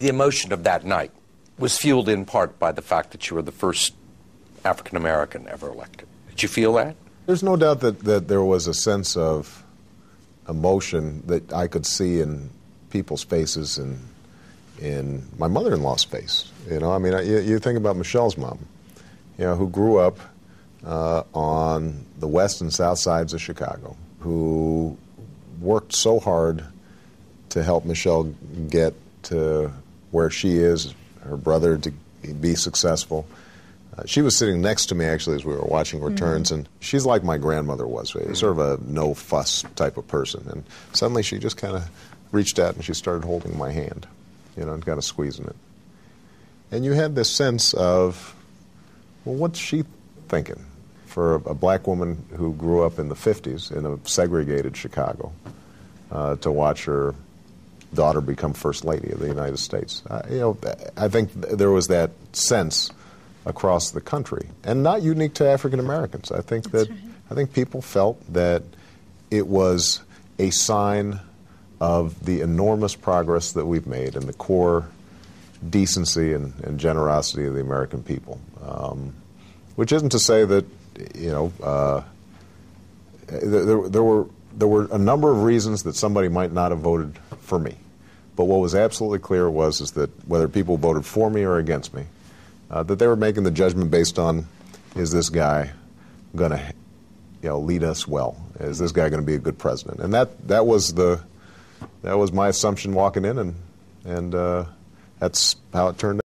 the emotion of that night was fueled in part by the fact that you were the first African American ever elected. Did you feel that? There's no doubt that there was a sense of emotion that I could see in people's faces and in my mother-in-law's face. You know, I mean, you think about Michelle's mom, you know, who grew up on the west and south sides of Chicago, who worked so hard to help Michelle get to where she is, her brother to be successful. She was sitting next to me, actually, as we were watching returns, and she's like my grandmother was, sort of a no-fuss type of person. And suddenly she just kind of reached out and she started holding my hand, you know, and kind of squeezing it. And you had this sense of, well, what's she thinking? For a black woman who grew up in the 50s in a segregated Chicago, to watch her daughter become First Lady of the United States. You know, I think there was that sense across the country, and not unique to African Americans. I think that I think people felt that it was a sign of the enormous progress that we've made and the core decency and generosity of the American people. Which isn't to say that, you know, there were a number of reasons that somebody might not have voted for me. But what was absolutely clear is that whether people voted for me or against me, that they were making the judgment based on, is this guy going to, you know, lead us well? Is this guy going to be a good president? And that was my assumption walking in, and that's how it turned out.